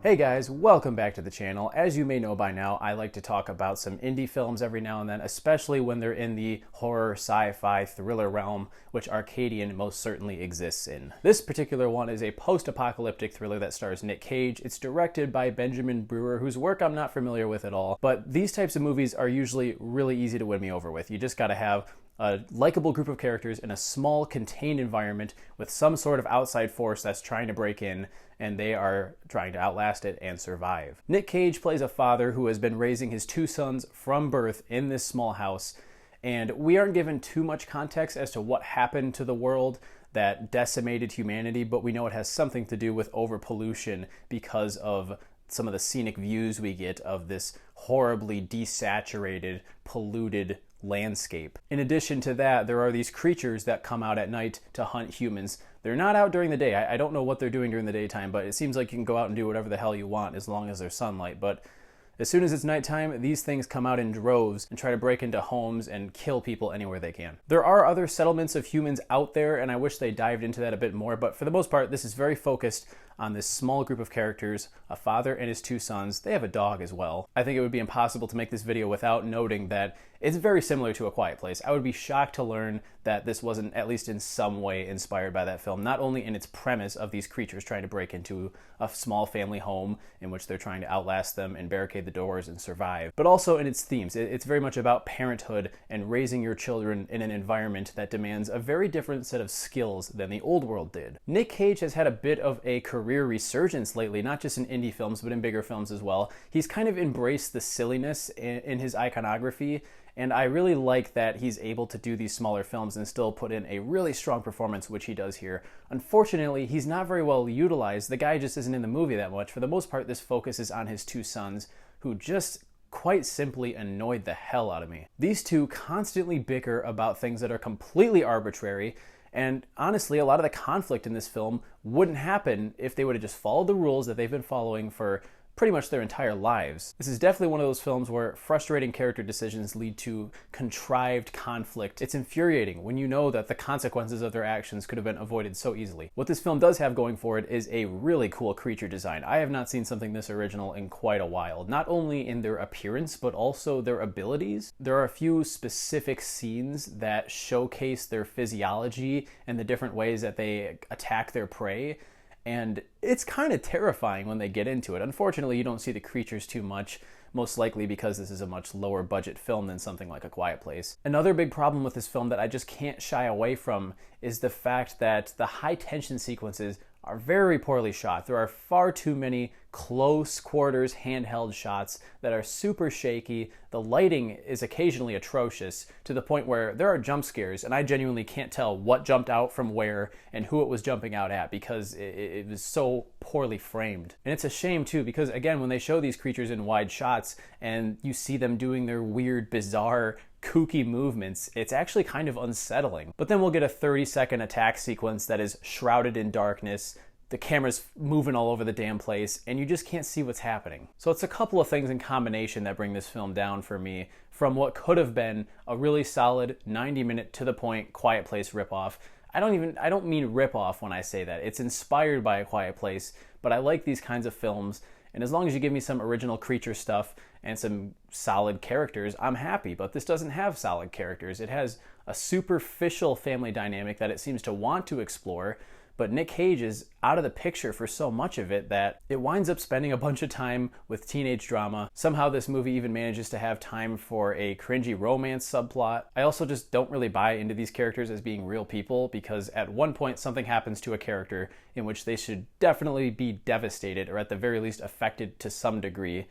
Hey guys, welcome back to the channel. As you may know by now, I like to talk about some indie films every now and then, especially when they're in the horror, sci-fi, thriller realm, which Arcadian most certainly exists in. This particular one is a post-apocalyptic thriller that stars Nick Cage. It's directed by Benjamin Brewer, whose work I'm not familiar with at all, but these types of movies are usually really easy to win me over with. You just gotta have a likable group of characters in a small, contained environment with some sort of outside force that's trying to break in, and they are trying to outlast it and survive. Nick Cage plays a father who has been raising his two sons from birth in this small house, and we aren't given too much context as to what happened to the world that decimated humanity, but we know it has something to do with overpollution because of some of the scenic views we get of this horribly desaturated, polluted landscape. In addition to that, there are these creatures that come out at night to hunt humans. They're not out during the day. I don't know what they're doing during the daytime, but it seems like you can go out and do whatever the hell you want as long as there's sunlight. But as soon as it's nighttime, these things come out in droves and try to break into homes and kill people anywhere they can. There are other settlements of humans out there, and I wish they dived into that a bit more, but for the most part, this is very focused on this small group of characters, a father and his two sons. They have a dog as well. I think it would be impossible to make this video without noting that it's very similar to A Quiet Place. I would be shocked to learn that this wasn't at least in some way inspired by that film, not only in its premise of these creatures trying to break into a small family home in which they're trying to outlast them and barricade the doors and survive, but also in its themes. It's very much about parenthood and raising your children in an environment that demands a very different set of skills than the old world did. Nick Cage has had a bit of a career resurgence lately, not just in indie films, but in bigger films as well. He's kind of embraced the silliness in his iconography, and I really like that he's able to do these smaller films and still put in a really strong performance, which he does here. Unfortunately, he's not very well utilized. The guy just isn't in the movie that much. For the most part, this focuses on his two sons, who just quite simply annoyed the hell out of me. These two constantly bicker about things that are completely arbitrary, and honestly, a lot of the conflict in this film wouldn't happen if they would have just followed the rules that they've been following for pretty much their entire lives. This is definitely one of those films where frustrating character decisions lead to contrived conflict. It's infuriating when you know that the consequences of their actions could have been avoided so easily. What this film does have going for it is a really cool creature design. I have not seen something this original in quite a while, not only in their appearance, but also their abilities. There are a few specific scenes that showcase their physiology and the different ways that they attack their prey, and it's kind of terrifying when they get into it. Unfortunately, you don't see the creatures too much, most likely because this is a much lower budget film than something like A Quiet Place. Another big problem with this film that I just can't shy away from is the fact that the high tension sequences are very poorly shot. There are far too many close quarters handheld shots that are super shaky. The lighting is occasionally atrocious to the point where there are jump scares and I genuinely can't tell what jumped out from where and who it was jumping out at because it was so poorly framed. And it's a shame too, because again, when they show these creatures in wide shots and you see them doing their weird, bizarre, kooky movements, it's actually kind of unsettling. But then we'll get a 30-second attack sequence that is shrouded in darkness. The camera's moving all over the damn place, and you just can't see what's happening. So it's a couple of things in combination that bring this film down for me from what could have been a really solid 90-minute to-the-point Quiet Place ripoff. I don't mean ripoff when I say that. It's inspired by A Quiet Place, but I like these kinds of films, and as long as you give me some original creature stuff and some solid characters, I'm happy. But this doesn't have solid characters. It has a superficial family dynamic that it seems to want to explore, but Nick Cage is out of the picture for so much of it that it winds up spending a bunch of time with teenage drama. Somehow this movie even manages to have time for a cringy romance subplot. I also just don't really buy into these characters as being real people, because at one point something happens to a character in which they should definitely be devastated or at the very least affected to some degree,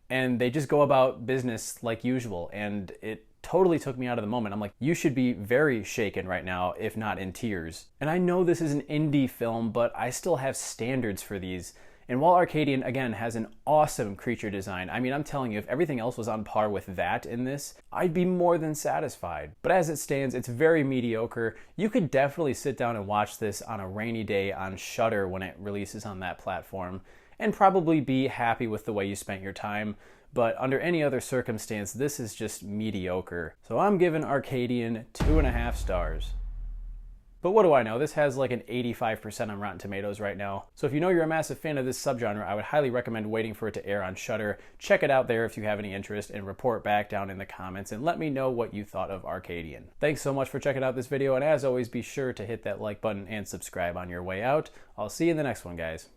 and they just go about business like usual, and it totally took me out of the moment. I'm like, you should be very shaken right now, if not in tears. And I know this is an indie film, but I still have standards for these. And while Arcadian, again, has an awesome creature design, I mean, I'm telling you, if everything else was on par with that in this, I'd be more than satisfied. But as it stands, it's very mediocre. You could definitely sit down and watch this on a rainy day on Shudder when it releases on that platform, and probably be happy with the way you spent your time. But under any other circumstance, this is just mediocre. So I'm giving Arcadian 2.5 stars. But what do I know? This has like an 85% on Rotten Tomatoes right now. So if you know you're a massive fan of this subgenre, I would highly recommend waiting for it to air on Shudder. Check it out there if you have any interest, and report back down in the comments and let me know what you thought of Arcadian. Thanks so much for checking out this video, and as always, be sure to hit that like button and subscribe on your way out. I'll see you in the next one, guys.